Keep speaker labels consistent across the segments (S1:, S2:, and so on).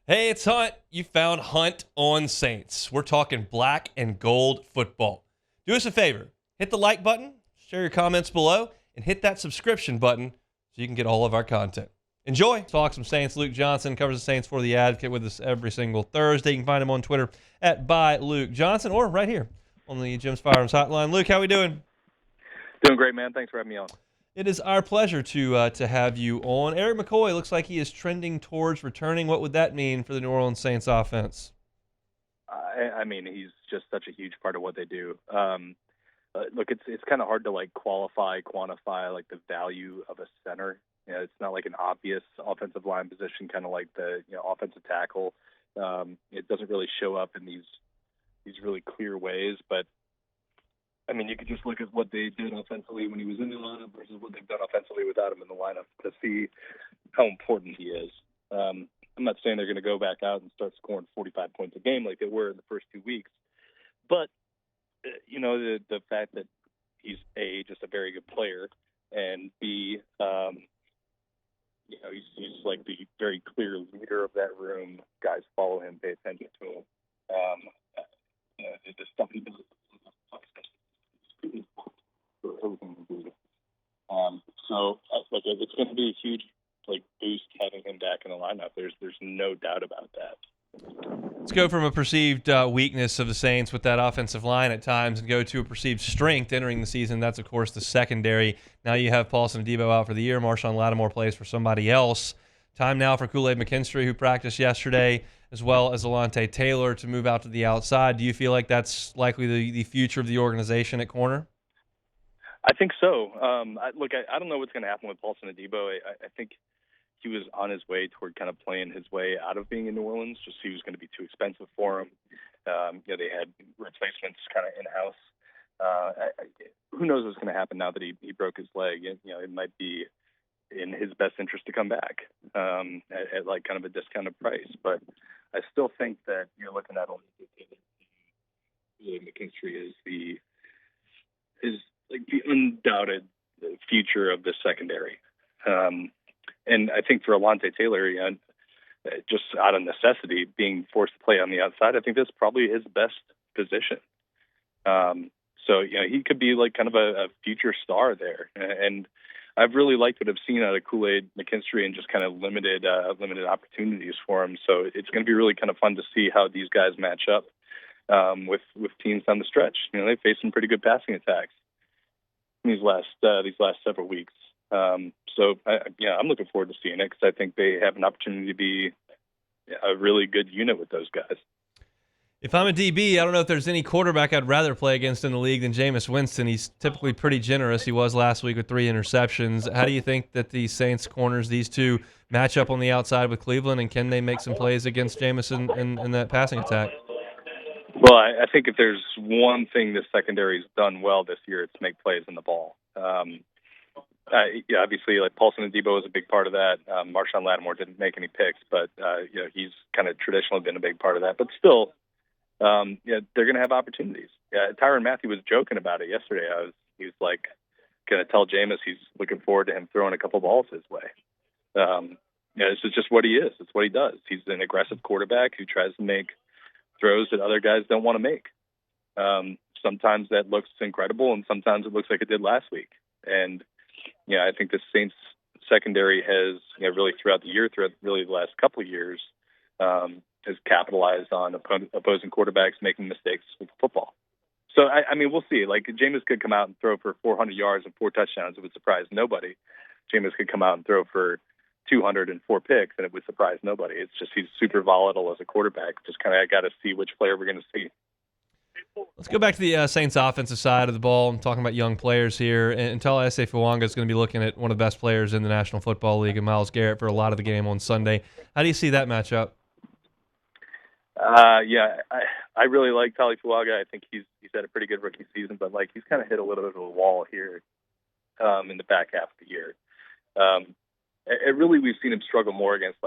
S1: Hey, it's Hunt. You found Hunt on Saints. We're talking black and gold football. Do us a favor. Hit the like button, share your comments below, and hit that subscription button so you can get all of our content. Enjoy. Talk some Saints. Luke Johnson covers the Saints for The Advocate with us every single Thursday. You can find him on Twitter at @ByLukeJohnson or right here on the Jim's Firearms Hotline. Luke, how we doing?
S2: Doing great, man. Thanks for having me on.
S1: It is our pleasure to have you on. Eric McCoy looks like he is trending towards returning. What would that mean for the New Orleans Saints offense?
S2: I mean, he's just such a huge part of what they do. Look, it's kind of hard to quantify like the value of a center. It's not like an obvious offensive line position, kind of like the offensive tackle. It doesn't really show up in these really clear ways, but I mean, you could just look at what they did offensively when he was in the lineup versus what they've done offensively without him in the lineup to see how important he is. I'm not saying they're going to go back out and start scoring 45 points a game like they were in the first 2 weeks, but the fact that he's A, just a very good player, and B, he's like the very clear leader of that room. Guys follow him, pay attention to him. The stuff he does. It's going to be a huge boost having him back in the lineup. There's no doubt about that.
S1: Let's go from a perceived weakness of the Saints with that offensive line at times and go to a perceived strength entering the season. That's, of course, the secondary. Now you have Paulson Adebo out for the year. Marshawn Lattimore plays for somebody else. Time now for Kool-Aid McKinstry, who practiced yesterday, as well as Alontae Taylor, to move out to the outside. Do you feel like that's likely the future of the organization at corner?
S2: I think so. I don't know what's going to happen with Paulson Adebo. I think he was on his way toward kind of playing his way out of being in New Orleans. Just he was going to be too expensive for him. They had replacements kind of in-house. Who knows what's going to happen now that he broke his leg? It might be in his best interest to come back at like kind of a discounted price. But I still think that you're looking at McKinstry is the undoubted future of the secondary. And I think for Alontae Taylor, just out of necessity, being forced to play on the outside, I think that's probably his best position. So he could be like kind of a future star there. And I've really liked what I've seen out of Kool-Aid McKinstry and just kind of limited opportunities for him. So it's going to be really kind of fun to see how these guys match up with teams on the stretch. They face some pretty good passing attacks these last several weeks. I'm looking forward to seeing it because I think they have an opportunity to be a really good unit with those guys.
S1: If I'm a DB, I don't know if there's any quarterback I'd rather play against in the league than Jameis Winston. He's typically pretty generous. He was last week with 3 interceptions. How do you think that the Saints corners, these two, match up on the outside with Cleveland, and can they make some plays against Jameis in that passing attack?
S2: Well, I think if there's one thing this secondary's done well this year, it's make plays in the ball. Obviously, like Paulson Adebo was a big part of that. Marshawn Lattimore didn't make any picks, but he's kind of traditionally been a big part of that. But still, they're going to have opportunities. Tyrann Mathieu was joking about it yesterday. He was like going to tell Jameis he's looking forward to him throwing a couple balls his way. This is just what he is. It's what he does. He's an aggressive quarterback who tries to make throws that other guys don't want to make. Sometimes that looks incredible, and sometimes it looks like it did last week. And I think the Saints secondary has really throughout the last couple of years has capitalized on opposing quarterbacks making mistakes with football. So I mean, we'll see. Like Jameis could come out and throw for 400 yards and 4 touchdowns. It would surprise nobody. Jameis could come out and throw for 204 picks, and it would surprise nobody. It's just he's super volatile as a quarterback. Just kind of got to see which player we're going to see.
S1: Let's go back to the Saints offensive side of the ball. I'm talking about young players here. And Talese Fuaga is going to be looking at one of the best players in the National Football League, and Myles Garrett, for a lot of the game on Sunday. How do you see that matchup?
S2: I really like Tali Fuaga. I think he's had a pretty good rookie season, but he's kind of hit a little bit of a wall here in the back half of the year. We've seen him struggle more against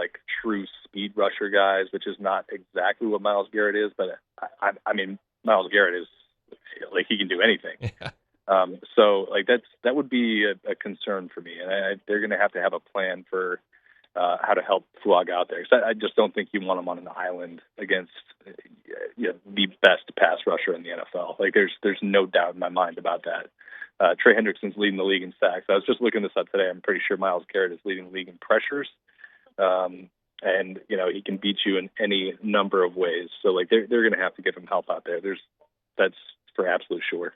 S2: true speed rusher guys, which is not exactly what Myles Garrett is. But I mean, Myles Garrett is he can do anything.
S1: Yeah.
S2: That would be a concern for me, and they're going to have a plan for how to help Fuaga out there. So I just don't think you want him on an island against the best pass rusher in the NFL. Like there's no doubt in my mind about that. Trey Hendrickson's leading the league in sacks. I was just looking this up today. I'm pretty sure Myles Garrett is leading the league in pressures. And he can beat you in any number of ways. So like they're going to have to give him help out there. That's for absolute sure.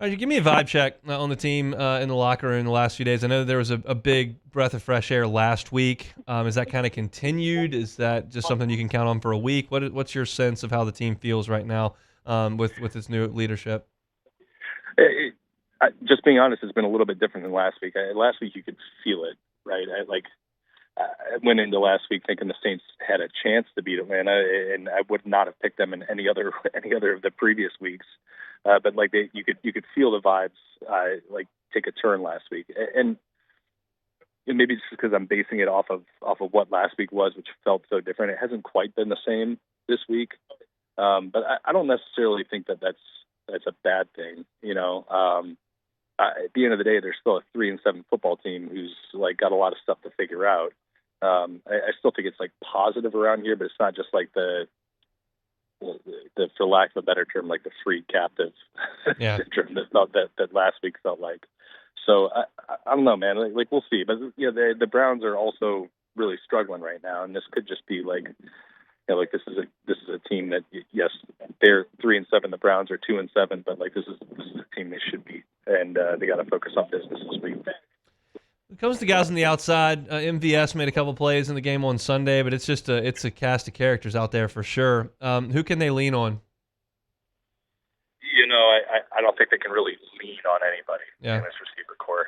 S1: All right, give me a vibe check on the team in the locker room in the last few days. I know there was a big breath of fresh air last week. Is that kind of continued? Is that just something you can count on for a week? What's your sense of how the team feels right now with its new leadership?
S2: Just being honest, it's been a little bit different than last week. Last week you could feel it, right? I went into last week thinking the Saints had a chance to beat Atlanta, and I would not have picked them in any other of the previous weeks. But like you could feel the vibes take a turn last week, and maybe it's because I'm basing it off of what last week was, which felt so different. It hasn't quite been the same this week, but I don't necessarily think that's a bad thing. At the end of the day, there's still a 3-7 football team who's like got a lot of stuff to figure out. I still think it's like positive around here, but it's not just like the for lack of a better term, like the free captive syndrome that last week felt like. So I don't know, man. Like we'll see, but the Browns are also really struggling right now, and this could just be like this is a team that yes, they're 3-7, the Browns are 2-7, but like this is a team they should beat, and they got to focus on business this week.
S1: When it comes to guys on the outside, MVS made a couple plays in the game on Sunday, but it's a cast of characters out there for sure. Who can they lean on?
S2: I don't think they can really lean on anybody in this receiver core.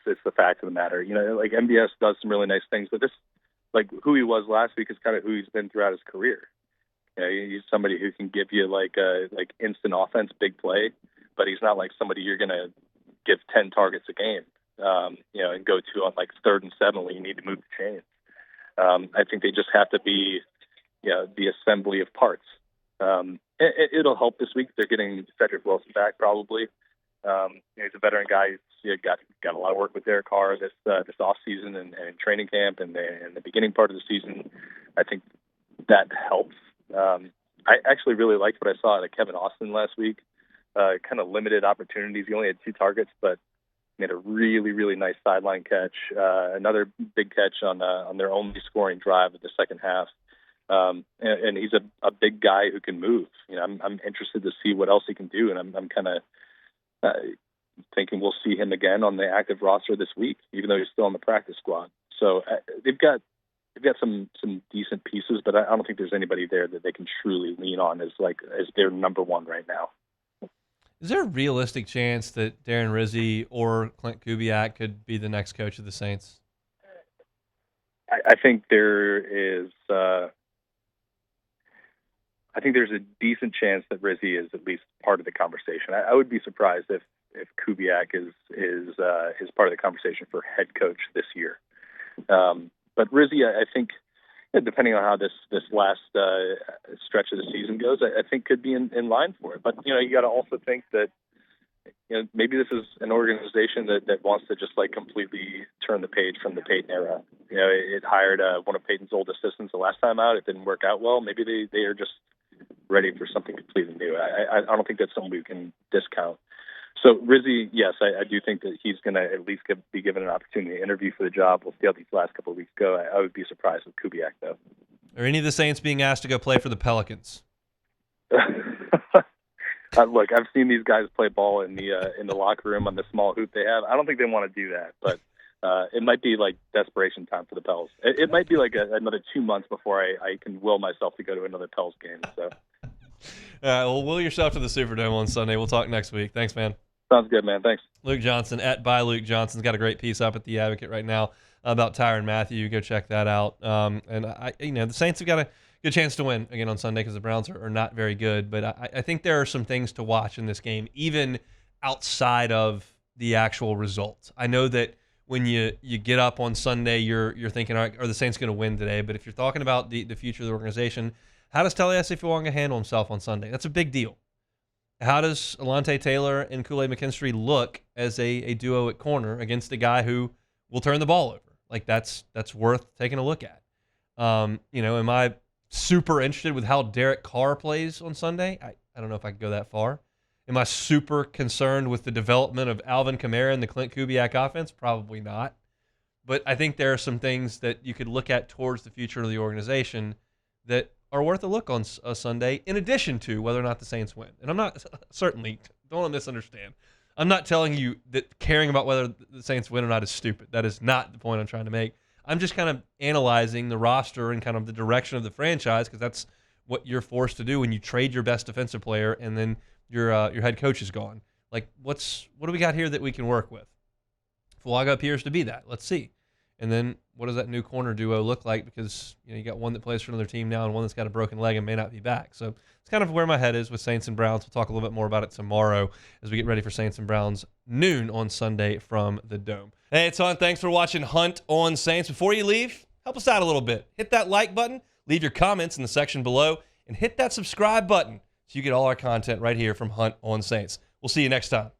S2: It's the fact of the matter. Like MVS does some really nice things, but this, like who he was last week, is kind of who he's been throughout his career. He's somebody who can give you like instant offense, big play, but he's not like somebody you're going to give 10 targets a game. And go to on like 3rd and 7 when you need to move the chains. I think they just have to be, the assembly of parts. It'll help this week. They're getting Cedric Wilson back probably. He's a veteran guy. He's got a lot of work with Derek Carr this off season and training camp and the beginning part of the season. I think that helps. I actually really liked what I saw out of Kevin Austin last week. Kind of limited opportunities. He only had 2 targets, but made a really, really nice sideline catch. Another big catch on their only scoring drive of the second half. And he's a big guy who can move. I'm interested to see what else he can do, and I'm kind of thinking we'll see him again on the active roster this week, even though he's still on the practice squad. So they've got some decent pieces, but I don't think there's anybody there that they can truly lean on as their number one right now.
S1: Is there a realistic chance that Darren Rizzo or Klint Kubiak could be the next coach of the Saints?
S2: I think there is. I think there's a decent chance that Rizzo is at least part of the conversation. I would be surprised if Kubiak is part of the conversation for head coach this year. But Rizzo, I think, depending on how this last stretch of the season goes, I think could be in line for it. But you got to also think that maybe this is an organization that wants to just like completely turn the page from the Peyton era. It hired one of Peyton's old assistants the last time out. It didn't work out well. Maybe they are just ready for something completely new. I don't think that's something we can discount. So Rizzo, yes, I do think that he's going to at least be given an opportunity to interview for the job. We'll see how these last couple of weeks go. I would be surprised with Kubiak, though.
S1: Are any of the Saints being asked to go play for the Pelicans?
S2: Look, I've seen these guys play ball in the locker room on the small hoop they have. I don't think they want to do that, but it might be like desperation time for the Pels. It might be like another 2 months before I can will myself to go to another Pels game. So,
S1: all right, well, will yourself to the Superdome on Sunday. We'll talk next week. Thanks, man.
S2: Sounds good, man. Thanks.
S1: Luke Johnson @by Luke Johnson's got a great piece up at the Advocate right now about Tyrann Mathieu. Go check that out. And the Saints have got a good chance to win again on Sunday because the Browns are not very good. But I think there are some things to watch in this game, even outside of the actual results. I know that when you get up on Sunday, you're thinking, all right, are the Saints going to win today? But if you're talking about the future of the organization, how does Taliesin Fuaga handle himself on Sunday? That's a big deal. How does Alontae Taylor and Kool-Aid McKinstry look as a duo at corner against a guy who will turn the ball over? Like that's worth taking a look at. Am I super interested with how Derek Carr plays on Sunday? I don't know if I could go that far. Am I super concerned with the development of Alvin Kamara and the Klint Kubiak offense? Probably not. But I think there are some things that you could look at towards the future of the organization that are worth a look on a Sunday, in addition to whether or not the Saints win. And I'm not, certainly, don't misunderstand. I'm not telling you that caring about whether the Saints win or not is stupid. That is not the point I'm trying to make. I'm just kind of analyzing the roster and kind of the direction of the franchise, because that's what you're forced to do when you trade your best defensive player and then your head coach is gone. Like, what do we got here that we can work with? Fuaga appears to be that. Let's see. And then what does that new corner duo look like? Because you got one that plays for another team now and one that's got a broken leg and may not be back. So it's kind of where my head is with Saints and Browns. We'll talk a little bit more about it tomorrow as we get ready for Saints and Browns noon on Sunday from the Dome. Hey, it's Hunt. Thanks for watching Hunt on Saints. Before you leave, help us out a little bit. Hit that like button, leave your comments in the section below, and hit that subscribe button so you get all our content right here from Hunt on Saints. We'll see you next time.